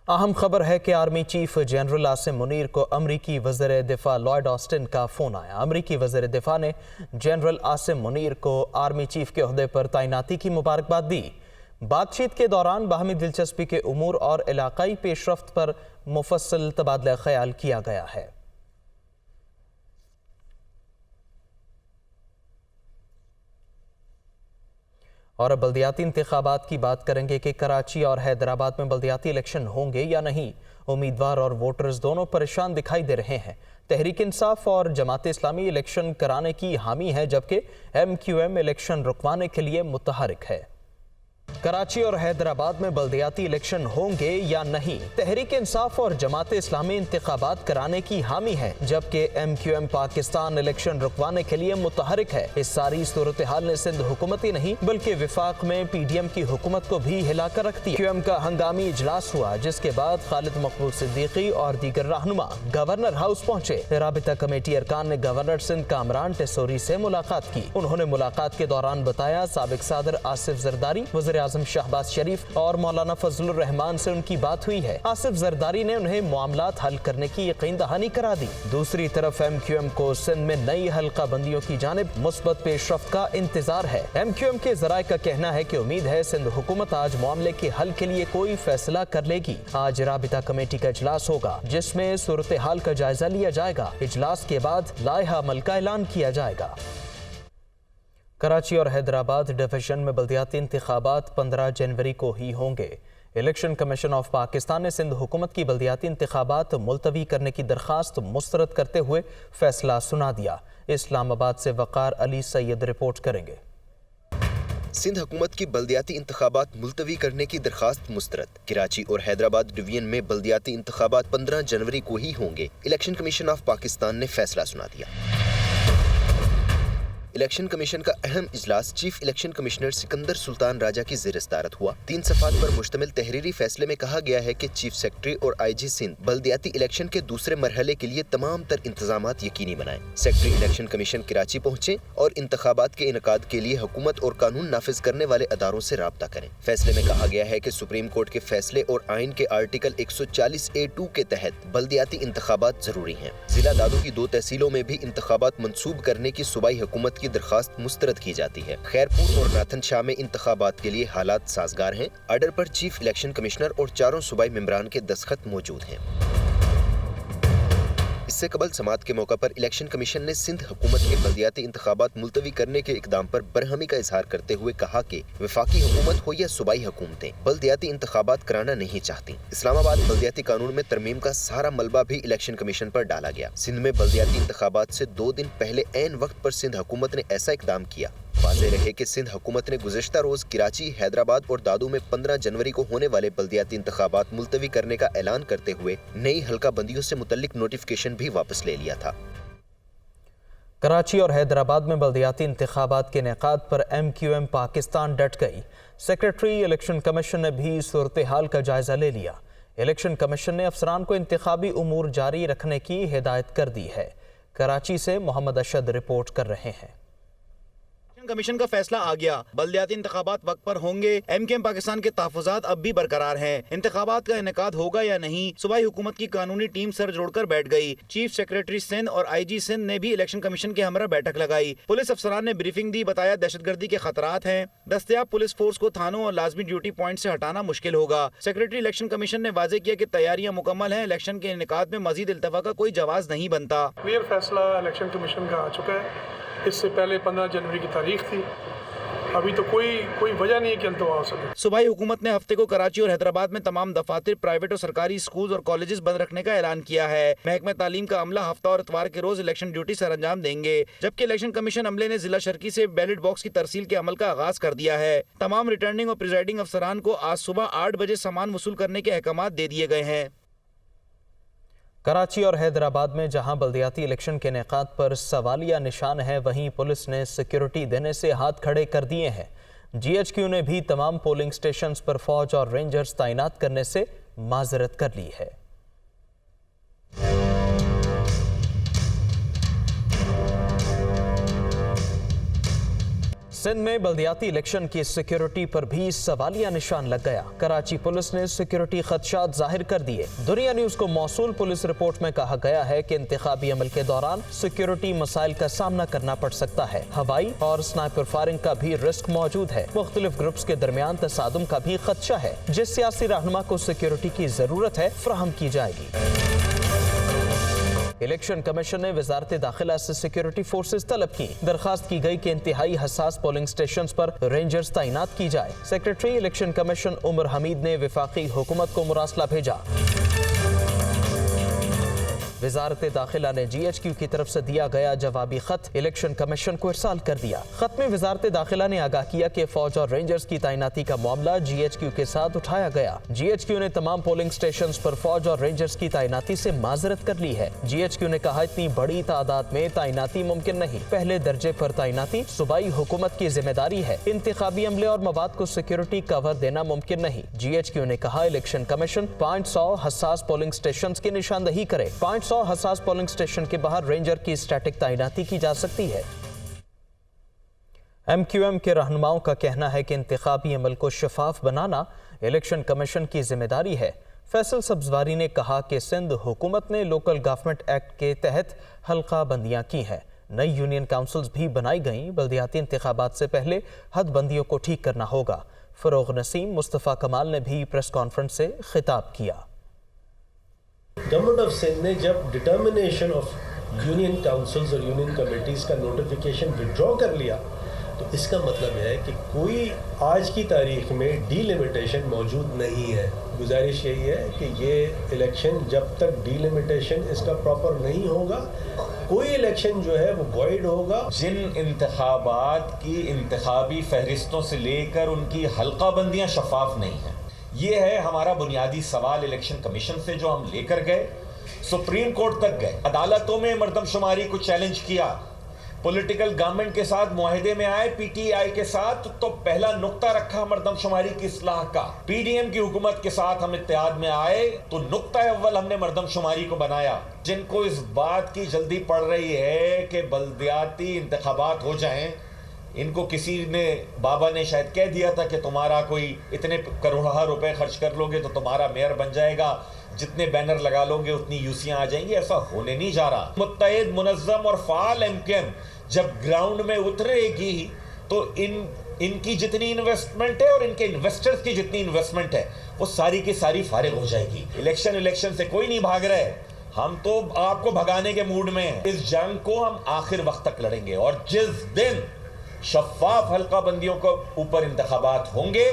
اہم خبر ہے کہ army chief general Asim Munir کو امریکی وزیر دفاع لائیڈ آسٹن کا فون آیا۔ امریکی وزیر دفاع نے جنرل عاصم منیر کو آرمی چیف کے عہدے پر تعیناتی کی مبارکباد دی۔ بات چیت کے دوران باہمی دلچسپی کے امور اور علاقائی پیش رفت پر مفصل تبادلہ خیال کیا گیا ہے۔ اور اب بلدیاتی انتخابات کی بات کریں گے کہ کراچی اور حیدرآباد میں بلدیاتی الیکشن ہوں گے یا نہیں۔ امیدوار اور ووٹرز دونوں پریشان دکھائی دے رہے ہیں۔ تحریک انصاف اور جماعت اسلامی الیکشن کرانے کی حامی ہے، جبکہ MQM الیکشن رکوانے کے لیے متحرک ہے۔ کراچی اور حیدرآباد میں بلدیاتی الیکشن ہوں گے یا نہیں؟ تحریک انصاف اور جماعت اسلامی انتخابات کرانے کی حامی ہے، جبکہ MQM پاکستان الیکشن رکوانے کے لیے متحرک ہے۔ اس ساری صورتحال نے سندھ حکومت ہی نہیں بلکہ وفاق میں PDM کی حکومت کو بھی ہلا کر رکھ دیا۔ MQM کا ہنگامی اجلاس ہوا، جس کے بعد خالد مقبول صدیقی اور دیگر رہنما گورنر ہاؤس پہنچے۔ رابطہ کمیٹی ارکان نے گورنر سندھ کامران ٹیسوری سے ملاقات کی۔ انہوں نے ملاقات کے دوران بتایا سابق صدر آصف زرداری، وزیر اعظم شہباز شریف اور مولانا فضل الرحمان سے ان کی بات ہوئی ہے۔ آصف زرداری نے انہیں معاملات حل کرنے کی یقین دہانی کرا دی۔ دوسری طرف MQM کو سندھ میں نئی حلقہ بندیوں کی جانب مثبت پیش رفت کا انتظار ہے۔ MQM کے ذرائع کا کہنا ہے کہ امید ہے سندھ حکومت آج معاملے کے حل کے لیے کوئی فیصلہ کر لے گی۔ آج رابطہ کمیٹی کا اجلاس ہوگا، جس میں صورتحال کا جائزہ لیا جائے گا۔ اجلاس کے بعد لائحہ عمل کا اعلان کیا جائے گا۔ کراچی اور حیدرآباد ڈویژن میں بلدیاتی انتخابات 15 جنوری کو ہی ہوں گے۔ الیکشن کمیشن آف پاکستان نے سندھ حکومت کی بلدیاتی انتخابات ملتوی کرنے کی درخواست مسترد کرتے ہوئے فیصلہ سنا دیا۔ اسلام آباد سے وقار علی سید رپورٹ کریں گے۔ سندھ حکومت کی بلدیاتی انتخابات ملتوی کرنے کی درخواست مسترد۔ کراچی اور حیدرآباد ڈویژن میں بلدیاتی انتخابات 15 جنوری کو ہی ہوں گے۔ الیکشن کمیشن آف پاکستان نے فیصلہ سنا دیا۔ الیکشن کمیشن کا اہم اجلاس چیف الیکشن کمشنر سکندر سلطان راجہ کی زیر صدارت ہوا۔ 3 صفحات پر مشتمل تحریری فیصلے میں کہا گیا ہے کہ چیف سیکرٹری اور IG سندھ بلدیاتی الیکشن کے دوسرے مرحلے کے لیے تمام تر انتظامات یقینی بنائیں۔ سیکرٹری الیکشن کمیشن کراچی پہنچے اور انتخابات کے انعقاد کے لیے حکومت اور قانون نافذ کرنے والے اداروں سے رابطہ کریں۔ فیصلے میں کہا گیا ہے کہ سپریم کورٹ کے فیصلے اور آئین کے آرٹیکل 140A2 کے تحت بلدیاتی انتخابات ضروری ہیں۔ ضلع دادو کی 2 تحصیلوں میں بھی انتخابات منسوب کرنے کی صوبائی حکومت کی درخواست مسترد کی جاتی ہے۔ خیرپور اور ناتھن شاہ میں انتخابات کے لیے حالات سازگار ہیں۔ آرڈر پر چیف الیکشن کمشنر اور 4 صوبائی ممبران کے دستخط موجود ہیں۔ اس سے قبل سماعت کے موقع پر الیکشن کمیشن نے سندھ حکومت کے بلدیاتی انتخابات ملتوی کرنے کے اقدام پر برہمی کا اظہار کرتے ہوئے کہا کہ وفاقی حکومت ہو یا صوبائی حکومتیں بلدیاتی انتخابات کرانا نہیں چاہتی۔ اسلام آباد بلدیاتی قانون میں ترمیم کا سارا ملبہ بھی الیکشن کمیشن پر ڈالا گیا۔ سندھ میں بلدیاتی انتخابات سے 2 دن پہلے عین وقت پر سندھ حکومت نے ایسا اقدام کیا۔ واضح رہے کہ سندھ حکومت نے گزشتہ روز کراچی، حیدرآباد اور دادو میں 15 جنوری کو ہونے والے بلدیاتی انتخابات ملتوی کرنے کا اعلان کرتے ہوئے نئی حلقہ بندیوں سے متعلق نوٹیفیکیشن بھی واپس لے لیا تھا۔ کراچی اور حیدرآباد میں بلدیاتی انتخابات کے انعقاد پر MQM پاکستان ڈٹ گئی۔ سیکرٹری الیکشن کمیشن نے بھی صورتحال کا جائزہ لے لیا۔ الیکشن کمیشن نے افسران کو انتخابی امور جاری رکھنے کی ہدایت کر دی ہے۔ کراچی سے محمد اشد رپورٹ کر رہے ہیں۔ کمیشن کا فیصلہ آ گیا، بلدیاتی انتخابات وقت پر ہوں گے۔ MQM پاکستان کے تحفظات اب بھی برقرار ہیں۔ انتخابات کا انعقاد ہوگا یا نہیں، صوبائی حکومت کی قانونی ٹیم سر جوڑ کر بیٹھ گئی۔ چیف سیکرٹری سندھ اور IG سندھ نے بھی الیکشن کمیشن کے ہمراہ بیٹھک لگائی۔ پولیس افسران نے بریفنگ دی، بتایا دہشت گردی کے خطرات ہیں، دستیاب پولیس فورس کو تھانوں اور لازمی ڈیوٹی پوائنٹ سے ہٹانا مشکل ہوگا۔ سیکرٹری الیکشن کمیشن نے واضح کیا کہ تیاریاں مکمل ہیں، الیکشن کے انعقاد میں مزید التوا کا کوئی جواز نہیں بنتا۔ کلیئر فیصلہ الیکشن کمیشن کا آ چکا ہے۔ اس سے پہلے 15 جنوری کی تاریخ تھی، ابھی تو کوئی وجہ نہیں ہے کہ التوا ہو سکے۔ صوبائی حکومت نے ہفتے کو کراچی اور حیدرآباد میں تمام دفاتر، پرائیویٹ اور سرکاری سکولز اور کالجز بند رکھنے کا اعلان کیا ہے۔ محکمہ تعلیم کا عملہ ہفتہ اور اتوار کے روز الیکشن ڈیوٹی سر انجام دیں گے، جبکہ الیکشن کمیشن عملے نے ضلع شرکی سے بیلٹ باکس کی ترسیل کے عمل کا آغاز کر دیا ہے۔ تمام ریٹرننگ اور پریزائڈنگ افسران کو آج صبح 8 بجے سامان وصول کرنے کے احکامات دے دیے گئے ہیں۔ کراچی اور حیدرآباد میں جہاں بلدیاتی الیکشن کے انعقاد پر سوالیہ نشان ہے، وہیں پولیس نے سیکیورٹی دینے سے ہاتھ کھڑے کر دیے ہیں۔ GHQ نے بھی تمام پولنگ سٹیشنز پر فوج اور رینجرز تعینات کرنے سے معذرت کر لی ہے۔ सिंध में बल्दियाती इलेक्शन की सिक्योरिटी पर भी सवालिया निशान लग गया। कराची पुलिस ने सिक्योरिटी खदशात जाहिर कर दिए। दुनिया न्यूज को मौसूल पुलिस रिपोर्ट में कहा गया है कि इंतखाबी अमल के दौरान सिक्योरिटी मसाइल का सामना करना पड़ सकता है। हवाई और स्नाइपर फायरिंग का भी रिस्क मौजूद है। मुख्तलिफ ग्रुप्स के दरमियान तसादुम का भी खदशा है। जिस सियासी रहनुमा को सिक्योरिटी की जरूरत है फराहम की जाएगी। इलेक्शन कमीशन ने वजारत दाखिला से सिक्योरिटी फोर्सेस तलब की। दरखास्त की गई कि इंतहाई हसास पोलिंग स्टेशंस पर रेंजर्स तैनात की जाए। Secretary election commission Umar Hamid ने वफाकी हुकूमत को मुरासला भेजा। वजारत दाखिला ने GHQ की तरफ से दिया गया जवाबी खत इलेक्शन कमीशन को इरसाल कर दिया। खत में वजारत दाखिला ने आगाह किया कि फौज और रेंजर्स की तैनाती का मामला GHQ के साथ उठाया गया। GHQ ने तमाम पोलिंग स्टेशंस पर फौज और रेंजर्स की तैनाती से माजरत कर ली है। GHQ ने कहा इतनी बड़ी तादाद में तैनाती मुमकिन नहीं। पहले दर्जे पर तैनाती सूबाई हुकूमत की जिम्मेदारी है। इंतखाबी अमले और मवाद को सिक्योरिटी कवर देना मुमकिन नहीं। GHQ ने कहा इलेक्शन कमीशन 500 हसास पोलिंग स्टेशन की निशानदही करे। 500 हसास पोलिंग स्टेशन के बाहर रेंजर की स्टैटिक तैनाती की जा सकती है। MQM के रहनुमाओं का कहना है कि इंतखाबी अमल को शफाफ बनाना इलेक्शन कमीशन की जिम्मेदारी है। फैसल सब्जवारी ने कहा कि सिंध हुकूमत ने लोकल गवर्नमेंट एक्ट के तहत हल्का बंदियां की हैं। नई यूनियन काउंसिल्स भी बनाई गईं। बल्दियाती इंतखाबात से पहले हद बंदियों को ठीक करना होगा। फरोग नसीम, मुस्तफ़ा कमाल ने भी प्रेस कॉन्फ्रेंस से खिताब किया। गवर्नमेंट ऑफ सिंध ने जब डिटर्मिनेशन ऑफ यूनियन काउंसिल्स और यूनियन कमेटीज़ का नोटिफिकेशन विड्रॉ कर लिया तो इसका मतलब है कि कोई आज की तारीख में डीलिमिटेशन मौजूद नहीं है। गुजारिश यही है कि ये इलेक्शन जब तक डीलिमिटेशन इसका प्रॉपर नहीं होगा कोई इलेक्शन जो है वो वॉइड होगा। जिन इंतखाबात की इंतखाबी फहरिस्तों से लेकर उनकी हल्का बंदियाँ शफाफ नहीं हैं, ये है हमारा बुनियादी सवाल इलेक्शन कमीशन से जो हम लेकर गए, सुप्रीम कोर्ट तक गए, अदालतों में मर्दमशुमारी को चैलेंज किया, पॉलिटिकल गवर्नमेंट के साथ मुआहदे में आए PTI के साथ तो पहला नुक्ता रखा मर्दमशुमारी की इस्लाह का। PDM की हुकूमत के साथ हम इत्तेहाद में आए तो नुक्ता अव्वल हमने मर्दमशुमारी को बनाया। जिनको इस बात की जल्दी पड़ रही है कि बल्दियाती इंतखाबात हो जाएं, इनको किसी ने बाबा ने शायद कह दिया था कि तुम्हारा कोई इतने करोड़ों रुपए खर्च कर लोगे तो तुम्हारा मेयर बन जाएगा, जितने बैनर लगा लोगे उतनी यूसियां आ जाएंगी। ऐसा होने नहीं जा रहा। मुत्तहिद, मुनज़्ज़म और फ़ाल MQM जब ग्राउंड में उतरेगी तो इनकी जितनी इन्वेस्टमेंट है और इनके इन्वेस्टर्स की जितनी इन्वेस्टमेंट है वो सारी की सारी फारिग हो जाएगी। इलेक्शन से कोई नहीं भाग रहा है, हम तो आपको भगाने के मूड में हैं। इस जंग को हम आखिर वक्त तक लड़ेंगे और जिस दिन शफाफ हल्का बंदियों के ऊपर इंतखाबात होंगे,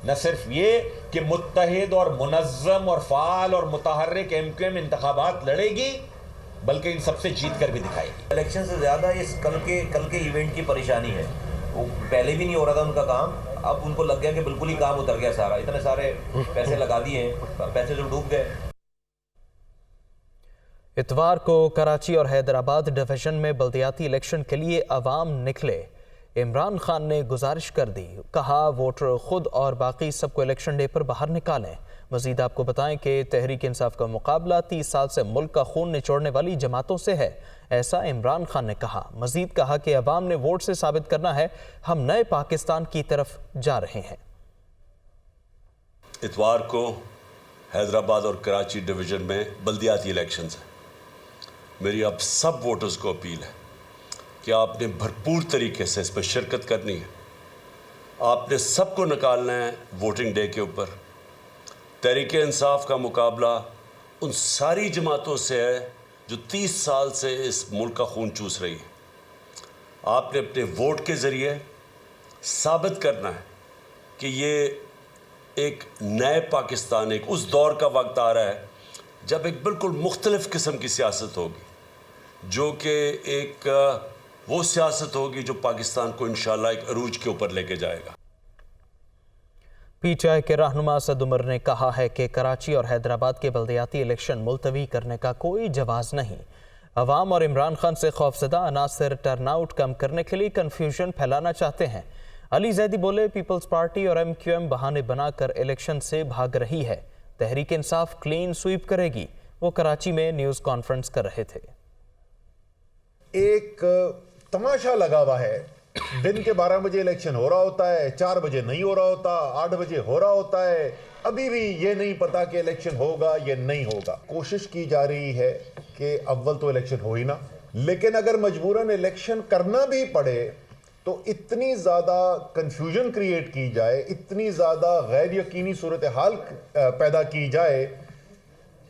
न सिर्फ ये कि मुत्तहिद और मुनज़्ज़म और फ़ाल और मुतहर्रिक MQM इंतखाबात लड़ेगी बल्कि इन सबसे जीत कर भी दिखाएगी। इलेक्शन से ज़्यादा इस कल के इवेंट की परेशानी है। वो पहले भी नहीं हो रहा था उनका काम, अब उनको लग गया कि बिल्कुल ही काम उतर गया सारा। इतने सारे पैसे लगा दिए हैं, पैसे जो डूब गए। इतवार को कराची और हैदराबाद डिवीजन में बल्दियाती इलेक्शन के लिए अवाम निकले। इमरान खान ने गुजारिश कर दी, कहा वोटर खुद और बाकी सबको इलेक्शन डे पर बाहर निकालें। मजीद आपको बताएं कि तहरीक इंसाफ का मुकाबला 30 साल से मुल्क का खून निचोड़ने वाली जमातों से है, ऐसा इमरान खान ने कहा। मजीद कहा कि अवाम ने वोट से साबित करना है हम नए पाकिस्तान की तरफ जा रहे हैं। इतवार को हैदराबाद और कराची डिवीज़न में बल्दियाती इलेक्शंस हैं। मेरी अब सब वोटर्स को अपील है कि आपने भरपूर तरीके से इसमें शिरकत करनी है। आपने सबको निकालना है वोटिंग डे के ऊपर। तहरीक इंसाफ का मुकाबला उन सारी जमातों से है जो 30 साल से इस मुल्क का खून चूस रही है। आपने अपने वोट के ज़रिए साबित करना है कि ये एक नए पाकिस्तान, एक उस दौर का वक्त आ रहा है जब एक बिल्कुल मुख्तलिफ़ किस्म की सियासत होगी, जो कि एक वो सियासत होगी जो पाकिस्तान को इंशाल्लाह एक अरूज के ऊपर लेके जाएगा। PTI के रहनुमा असद उमर ने कहा है कि कराची और हैदराबाद के बल्दियाती इलेक्शन मुलतवी करने का कोई जवाज़ नहीं। अवाम और इमरान खान से खौफजदा अनासर टर्नआउट कम करने के लिए कन्फ्यूजन फैलाना चाहते हैं। अली जैदी बोले, पीपल्स पार्टी और MQM बहाने बनाकर इलेक्शन से भाग रही है, तहरीक इंसाफ क्लीन स्वीप करेगी। वो कराची में न्यूज़ कॉन्फ्रेंस कर रहे थे। एक तमाशा लगा हुआ है दिन के 12 बजे इलेक्शन हो रहा होता है, 4 बजे नहीं हो रहा होता, 8 बजे हो रहा होता है, अभी भी ये नहीं पता कि इलेक्शन होगा या नहीं होगा। कोशिश की जा रही है कि अव्वल तो इलेक्शन हो ही ना, लेकिन अगर मजबूरन इलेक्शन करना भी पड़े तो इतनी ज़्यादा कंफ्यूजन क्रिएट की जाए, इतनी ज़्यादा गैर यकीनी सूरत हाल पैदा की जाए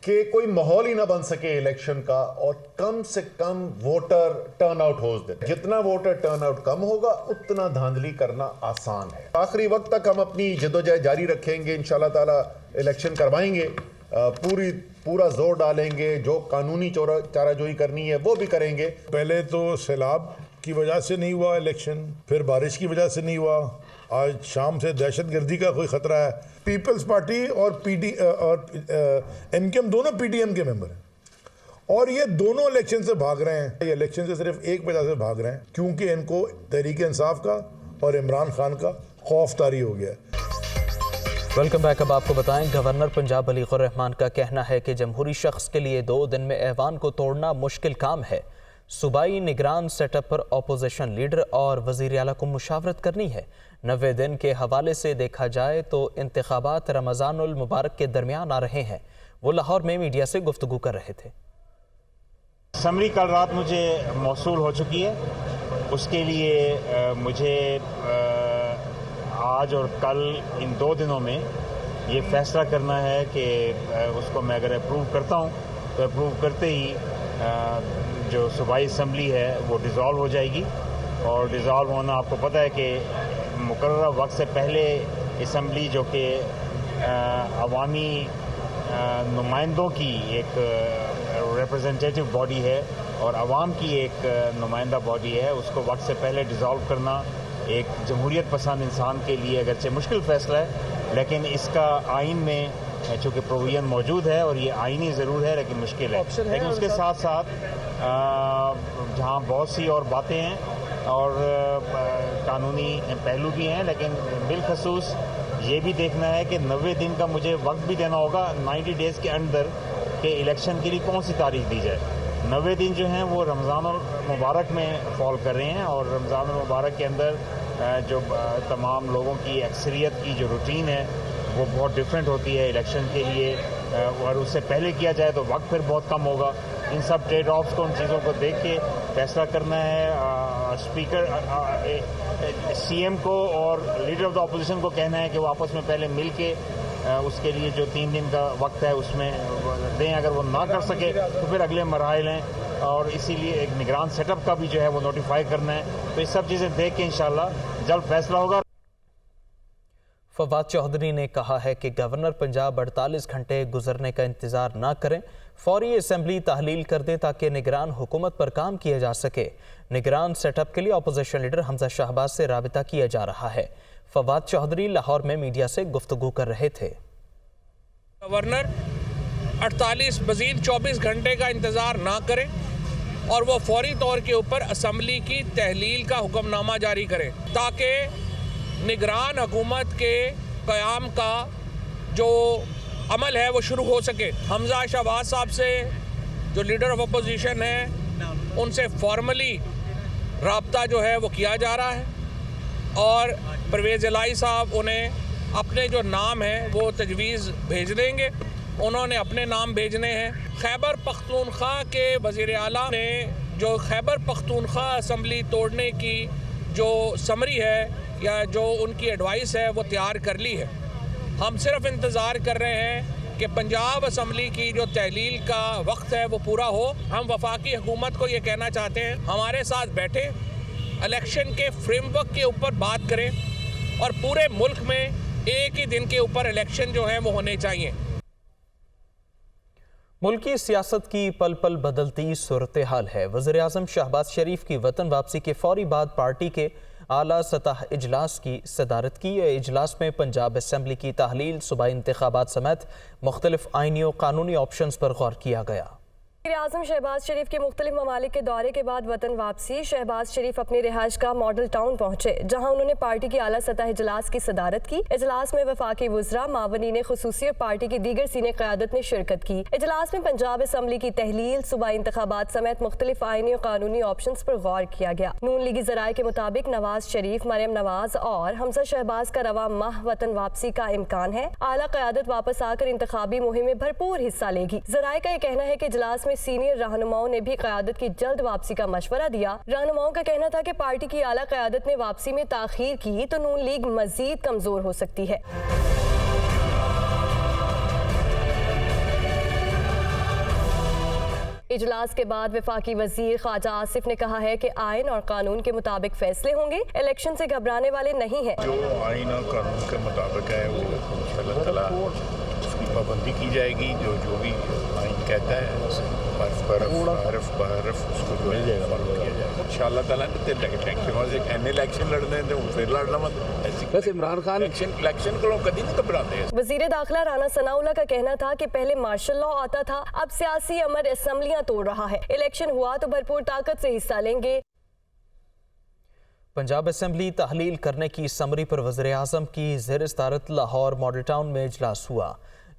कि कोई माहौल ही ना बन सके इलेक्शन का, और कम से कम वोटर टर्न आउट हो दे। जितना वोटर टर्न आउट कम होगा उतना धांधली करना आसान है। आखिरी वक्त तक हम अपनी जदोजहद जारी रखेंगे, इंशाल्लाह ताला इलेक्शन करवाएंगे, पूरा जोर डालेंगे, जो कानूनी चाराजोई करनी है वो भी करेंगे। पहले तो सैलाब की वजह से नहीं हुआ इलेक्शन, फिर बारिश की वजह से नहीं हुआ, आज शाम से दहशतगर्दी का कोई ख़तरा है। पीपल्स पार्टी और एमकेएम दोनों पीटीएम के मेंबर हैं, और ये दोनों इलेक्शन से भाग रहे हैं। ये इलेक्शन से सिर्फ एक वजह से भाग रहे हैं, क्योंकि इनको तहरीक इंसाफ का और इमरान खान का खौफ तारी हो गया है। Welcome back. अब आपको बताएं, गवर्नर पंजाब अलीकुर रहमान का कहना है कि जमहूरी शख्स के लिए 2 दिन में ऐवान को तोड़ना मुश्किल काम है। सूबाई निगरान सेटअप पर अपोजिशन लीडर और वज़ीर आला को मुशावरत करनी है। 90 दिन के हवाले से देखा जाए तो इंतखाबात रमज़ानुल मुबारक के दरमियान आ रहे हैं। वो लाहौर में मीडिया से गुफ्तगू कर रहे थे। समरी कल रात मुझे मौसूल हो चुकी है, उसके लिए मुझे आज और कल इन 2 दिनों में ये फैसला करना है कि उसको मैं अगर अप्रूव करता हूँ तो अप्रूव करते ही जो सूबाई असम्बली है वो डिज़ोल्व हो जाएगी, और डिज़ोल्व होना आपको पता है कि मुकर्रर वक्त से पहले असम्बली जो कि अवामी नुमाइंदों की एक रिप्रेजेंटेटिव बॉडी है और आवाम की एक नुमाइंदा बॉडी है, उसको वक्त से पहले डिज़ोल्व करना एक जमहूरियत पसंद इंसान के लिए अगरचे मुश्किल फ़ैसला है, लेकिन इसका आइन में चूँकि प्रोविजन मौजूद है और ये आइनी ज़रूर है लेकिन मुश्किल है। लेकिन उसके साथ साथ जहाँ बहुत सी और बातें हैं और कानूनी पहलू भी हैं, लेकिन बिलखसूस ये भी देखना है कि 90 दिन का मुझे वक्त भी देना होगा 90 डेज़ के अंदर कि इलेक्शन के लिए कौन सी तारीख दी जाए। 90 दिन जो हैं वो रमज़ान मुबारक में फॉल कर रहे हैं, और रमज़ान मुबारक के अंदर जो तमाम लोगों की अक्सरियत की जो रूटीन है वो बहुत डिफरेंट होती है इलेक्शन के लिए, और उससे पहले किया जाए तो वक्त फिर बहुत कम होगा। इन सब ट्रेड ऑफ्स को, उन चीज़ों को देख के फैसला करना है। स्पीकर सीएम को और लीडर ऑफ द अपोजिशन को कहना है कि वो आपस में पहले मिल के उसके लिए जो 3 दिन का वक्त है उसमें दें। अगर वो ना कर सके तो फिर अगले मरहले हैं, और इसीलिए एक निगरान सेटअप का भी जो है वो नोटिफाई करना है। तो ये सब चीज़ें देख के इंशाल्लाह जल्द फैसला होगा। फवाद चौधरी ने कहा है कि गवर्नर पंजाब 48 घंटे गुजरने का इंतज़ार ना करें, फौरी असम्बली तहलील कर दें ताकि निगरान हुकूमत पर काम किया जा सके। निगरान सेटअप के लिए अपोजिशन लीडर हमजा शहबाज से राबिता किया जा रहा है। फवाद चौधरी लाहौर में मीडिया से गुफ्तगू कर रहे थे। गवर्नर 48 मज़ीद 24 घंटे का इंतज़ार ना करें और वो फौरी तौर के ऊपर असम्बली की तहलील का हुक्मनामा जारी करें ताकि निगरान हुकूमत के क़याम का जो अमल है वो शुरू हो सके। हमजा शहबाज साहब से जो लीडर ऑफ अपोजिशन है उनसे फॉर्मली राब्ता जो है वो किया जा रहा है, और परवेज़ इलाही साहब उन्हें अपने जो नाम हैं वो तजवीज़ भेज देंगे। उन्होंने अपने नाम भेजने हैं। खैबर पख्तूनख्वा के वज़ीर आला ने जो खैबर पख्तूनख्वा असम्बली तोड़ने की जो समरी है या जो उनकी एडवाइस है वो तैयार कर ली है। हम सिर्फ इंतज़ार कर रहे हैं कि पंजाब असम्बली की जो तहलील का वक्त है वो पूरा हो। हम वफाकी हुकूमत को ये कहना चाहते हैं हमारे साथ बैठे, इलेक्शन के फ्रेमवर्क के ऊपर बात करें, और पूरे मुल्क में एक ही दिन के ऊपर इलेक्शन जो है वो होने चाहिए। मुल्की सियासत की पल पल बदलती सूरत हाल है। वज़ीर आज़म शहबाज शरीफ की वतन वापसी के फौरी बाद पार्टी के आला सतह इजलास की सदारत की। इजलास में पंजाब असम्बली की तहलील, सूबाई इंतखाबात समेत मुख्तलिफ आइनी और कानूनी ऑप्शंस पर गौर किया गया। वज़ीर-ए-आज़म शहबाज शरीफ के मुख्तलिफ ममालिक के दौरे के बाद वतन वापसी। शहबाज शरीफ अपनी रिहाइश का मॉडल टाउन पहुंचे, जहां उन्होंने पार्टी की आला सतह इजलास की सदारत की। इजलास में वफाकी वुज़रा, मावनीन खुसूसी और पार्टी की दीगर सीनियर क़यादत ने शिरकत की। इजलास में पंजाब असम्बली की तहलील, सूबाई इंतखाबात समेत मुख्तलिफ आईनी और कानूनी ऑप्शंस पर गौर किया गया। नून लीगी ज़राए के मुताबिक नवाज शरीफ, मरियम नवाज और हमजा शहबाज का रवा माह वतन वापसी का इम्कान है। आला क़यादत वापस आकर इंतखाबी मुहिम में भरपूर हिस्सा लेगी। ज़राए का यह कहना है कि इजलास में सीनियर रहनुमाओं ने भी क़यादत की जल्द वापसी का मशवरा दिया। रहनुमाओं का कहना था कि पार्टी की आला क़यादत ने वापसी में ताख़ीर की तो नून लीग मज़ीद कमज़ोर हो सकती है। इजलास के बाद वफाकी वजीर ख्वाजा आसिफ ने कहा है कि आइन और कानून के मुताबिक फैसले होंगे, इलेक्शन से घबराने वाले नहीं हैं। जो आइन और कानून के मुताबिक है वो इंशाअल्लाह ताला उसकी पाबंदी की जाएगी। जो भी आइन कहता है बर्फ उसको जो है फॉलो किया जाएगा इंशाअल्लाह ताला। इलेक्शन लड़ने तो फिर लड़ना मत। बस इमरान खान इलेक्शन को कभी नहीं घबराते। वजीर दाखिला राना सनाउल्लाह का कहना था कि पहले मार्शल लॉ आता था, अब सियासी अमर असम्बलियां तोड़ रहा है। इलेक्शन हुआ तो भरपूर ताकत से हिस्सा लेंगे। पंजाब असम्बली तहलील करने की समरी पर वज़ीर-ए-आज़म की ज़ेर सदारत लाहौर मॉडल टाउन में इजलास हुआ।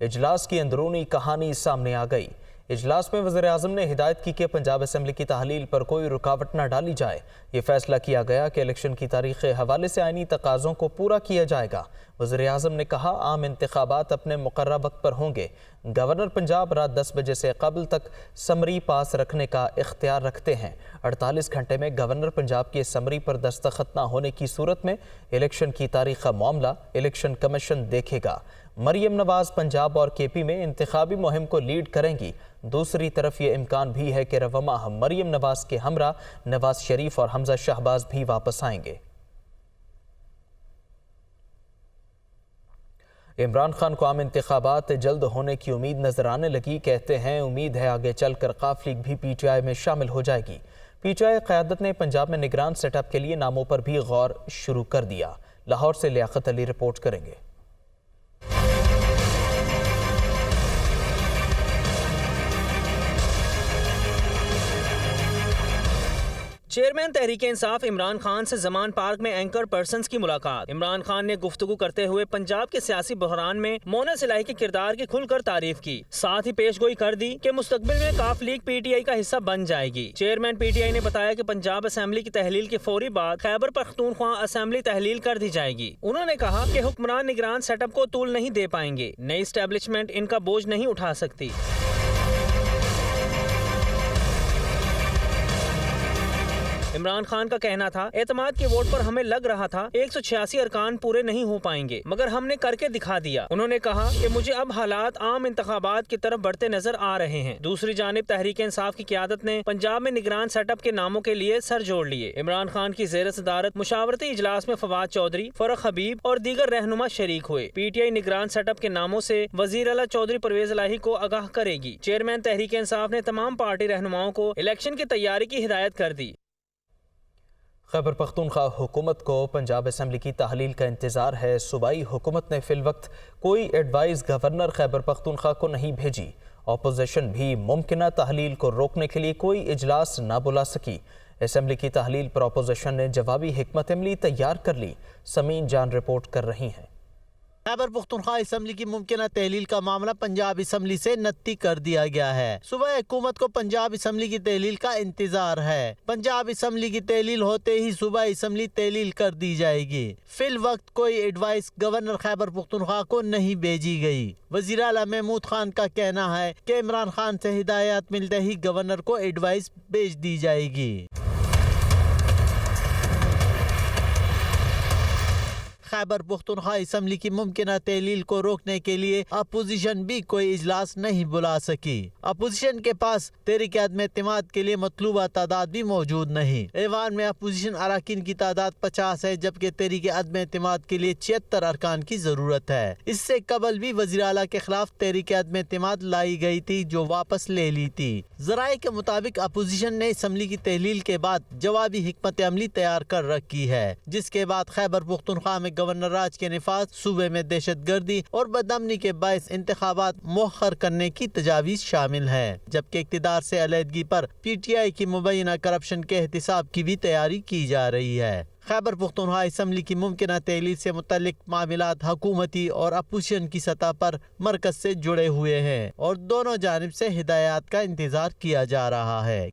इजलास की अंदरूनी कहानी सामने आ गई। इजलास में वज़ीर-ए-आज़म ने हिदायत की कि पंजाब असम्बली की तहलील पर कोई रुकावट न डाली जाए। ये फैसला किया गया कि इलेक्शन की तारीख के हवाले से आइनी तकाज़ों को पूरा किया जाएगा। वज़ीर-ए-आज़म ने कहा, आम इंतखाबात अपने मुकर्रर वक्त पर होंगे। गवर्नर पंजाब रात 10 बजे से कबल तक समरी पास रखने का इख्तियार रखते हैं। 48 घंटे में गवर्नर पंजाब की समरी पर दस्तखत न होने की सूरत में इलेक्शन की तारीख का मामला इलेक्शन कमीशन देखेगा। मरियम नवाज पंजाब और केपी में इंतखाबी मुहिम को लीड करेंगी। दूसरी तरफ ये इम्कान भी है कि रवमा मरियम नवाज के हमरा नवाज शरीफ और हमजा शहबाज भी वापस आएंगे। इमरान खान को आम इंतखाबात जल्द होने की उम्मीद नजर आने लगी। कहते हैं उम्मीद है आगे चलकर काफ लीग भी PTI में शामिल हो जाएगी। PTI क़यादत ने पंजाब में निगरान सेटअप के लिए नामों पर भी गौर शुरू कर दिया। लाहौर से लियाकत अली रिपोर्ट करेंगे। चेयरमैन तहरीक इंसाफ इमरान खान से जमान पार्क में एंकर पर्सन्स की मुलाकात। इमरान खान ने गुफ्तगू करते हुए पंजाब के सियासी बहरान में मोना सिलाही के किरदार की खुलकर तारीफ की। साथ ही पेशगोई कर दी कि मुस्तकबिल में काफ लीग PTI का हिस्सा बन जाएगी। चेयरमैन PTI ने बताया कि पंजाब असम्बली की तहलील के फौरी बाद खैबर पख्तूनख्वा असम्बली तहलील कर दी जाएगी। उन्होंने कहा कि हुक्मरान निगरान सेटअप को तूल नहीं दे पाएंगे। नई एस्टेब्लिशमेंट इनका बोझ नहीं उठा सकती। इमरान खान का कहना था, एतमाद के वोट पर हमें लग रहा था 186 अरकान पूरे नहीं हो पाएंगे, मगर हमने करके दिखा दिया। उन्होंने कहा कि मुझे अब हालात आम इंतखाबात की तरफ बढ़ते नजर आ रहे हैं। दूसरी जानिब तहरीक इंसाफ की क़यादत ने पंजाब में निगरान सेटअप के नामों के लिए सर जोड़ लिए। इमरान खान की ज़ेर सदारत मुशावरती इजलास में फवाद चौधरी, फरख हबीब और दीगर रहनुमा शरीक हुए। PTI निगरान सेटअप के नामों से वजीर आला चौधरी परवेज इलाही को आगाह करेगी। चेयरमैन तहरीक इंसाफ ने तमाम पार्टी रहनुमाओं को इलेक्शन की तैयारी की हिदायत कर दी। खैबर पख्तूनख्वा हुकूमत को पंजाब असम्बली की तहलील का इंतज़ार है। सूबाई हुकूमत ने फिल वक्त कोई एडवाइस गवर्नर खैबर पख्तूनख्वा को नहीं भेजी। अपोजिशन भी मुमकिना तहलील को रोकने के लिए कोई इजलास न बुला सकी। असम्बली की तहलील पर अपोजिशन ने जवाबी हिकमत अमली तैयार कर ली। समीन जान रिपोर्ट कर रही हैं। खैबर पख्तूनख्वा असम्बली की मुमकिना तहलील का मामला पंजाब असम्बली से नत्ती कर दिया गया है। सुबह हुकूमत को पंजाब असम्बली की तहलील का इंतजार है। पंजाब असम्बली की तहलील होते ही सुबह असम्बली तहलील कर दी जाएगी। फिल वक्त कोई एडवाइस गवर्नर खैबर पख्तूनख्वा को नहीं भेजी गई। वज़ीर आला महमूद खान का कहना है कि इमरान खान से हिदायत मिलते ही गवर्नर को एडवाइस भेज दी जाएगी। खैबर पख्तूनख्वा असम्बली की मुमकिना तहलील को रोकने के लिए अपोजिशन भी कोई इजलास नहीं बुला सकी। अपोजिशन के पास तहरीक अदम एतमाद के लिए मतलूबा तादाद भी मौजूद नहीं। ऐवान में अपोजिशन अरकान की तादाद 50 है, जबकि तहरीक अदम एतमाद के लिए 76 अरकान की जरूरत है। इससे कबल भी वज़ीर आला के खिलाफ तहरीक अदम एतमाद लाई गई थी, जो वापस ले ली थी। ज़राए के मुताबिक अपोजिशन ने असम्बली की तहलील के बाद जवाबी हिकमत अमली तैयार कर रखी है, जिसके बाद खैबर पख्तूनख्वा में गवर्नर राज के निफाज सूबे में दहशत गर्दी और बदअमनी के बायस इंतखाबात मुअख्खर करने की तजावीज़ शामिल है, जबकि इक़्तिदार से अलहदगी पर PTI की मुबैना करप्शन के एहतिसाब की भी तैयारी की जा रही है। खैबर पख्तूनख्वा असम्बली की मुमकिना तहलील से मुतल्लिक मामलात हुकूमती और अपोजिशन की सतह पर मरकज से जुड़े हुए हैं और दोनों जानिब से हिदायत का इंतजार किया जा रहा है।